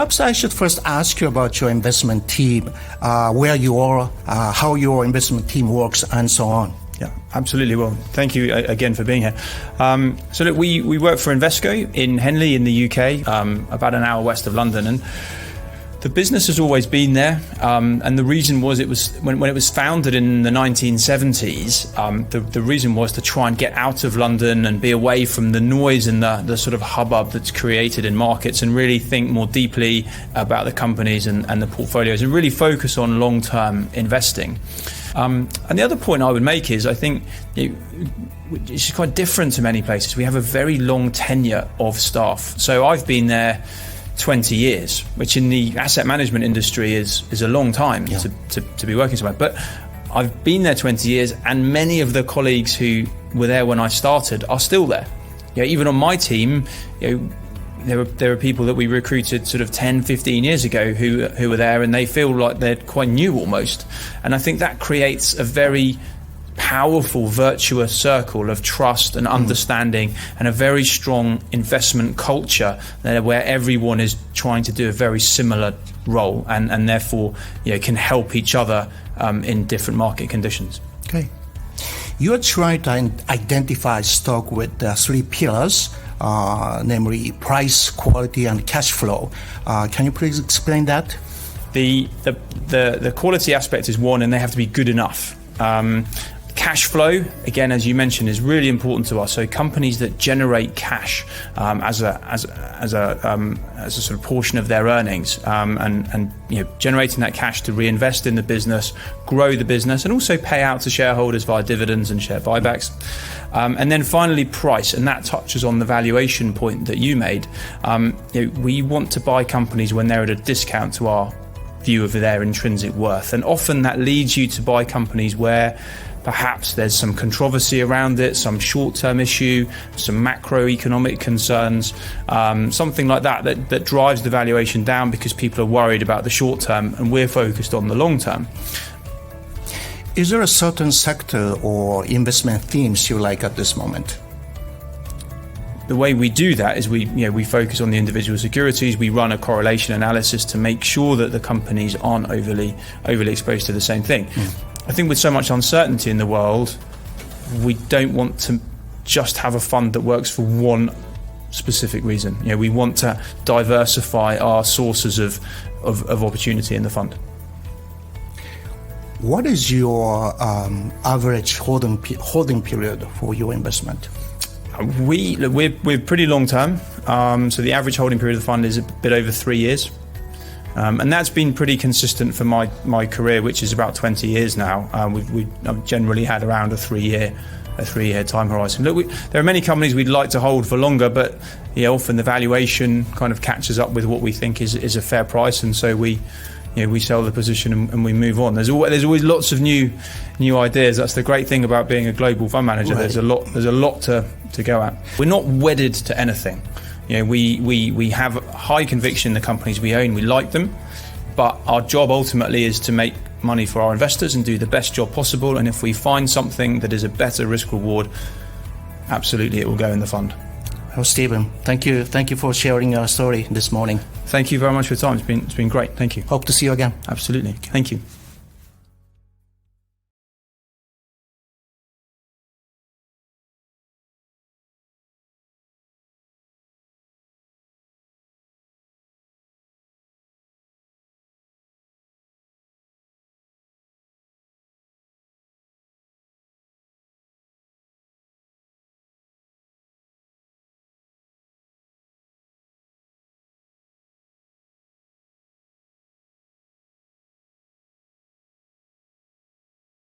Perhaps I should first ask you about your investment team, where you are, how your investment team works, and so on. Yeah, absolutely. Well, thank you again for being here. So look, we work for Invesco in Henley in the UK, about an hour west of London, and the business has always been there. And the reason was when it was founded in the 1970s, the reason was to try and get out of London and be away from the noise and the sort of hubbub that's created in markets, and really think more deeply about the companies and the portfolios, and really focus on long-term investing. And the other point I would make is, I think it's quite different to many places. We have a very long tenure of staff. So I've been there 20 years, which in the asset management industry is a long time to be working somewhere. But I've been there 20 years, and many of the colleagues who were there when I started are still there. Even on my team, there are people that we recruited sort of 10, 15 years ago who were there, and they feel like they're quite new almost. And I think that creates a very powerful, virtuous circle of trust and understanding, and a very strong investment culture where everyone is trying to do a very similar role, and therefore can help each other in different market conditions. Okay. You are trying to identify stock with three pillars, namely price, quality, and cash flow. Can you please explain that? The quality aspect is one, and they have to be good enough. Cash flow, again, as you mentioned, is really important to us. So companies that generate cash as a sort of portion of their earnings, and generating that cash to reinvest in the business, grow the business, and also pay out to shareholders via dividends and share buybacks. And then finally, price, and that touches on the valuation point that you made. We want to buy companies when they're at a discount to our view of their intrinsic worth, and often that leads you to buy companies where perhaps there's some controversy around it, some short-term issue, some macroeconomic concerns, something like that drives the valuation down, because people are worried about the short term and we're focused on the long term. Is there a certain sector or investment themes you like at this moment? The way we do that is we focus on the individual securities. We run a correlation analysis to make sure that the companies aren't overly exposed to the same thing. I think with so much uncertainty in the world, we don't want to just have a fund that works for one specific reason. We want to diversify our sources of opportunity in the fund. What is your average holding period for your investment? We're pretty long term. So the average holding period of the fund is a bit over 3 years. And that's been pretty consistent for my career, which is about 20 years now. We've generally had around a 3-year time horizon. Look, there are many companies we'd like to hold for longer, but often the valuation kind of catches up with what we think is a fair price, and so we sell the position and we move on. There's always lots of new ideas. That's the great thing about being a global fund manager. Right. There's a lot to go at. We're not wedded to anything. We have high conviction in the companies we own. We like them, but our job ultimately is to make money for our investors and do the best job possible. And if we find something that is a better risk reward, absolutely it will go in the fund. Well, Stephen, thank you for sharing your story this morning. Thank you very much for your time. It's been great. Thank you. Hope to see you again. Absolutely. Thank you.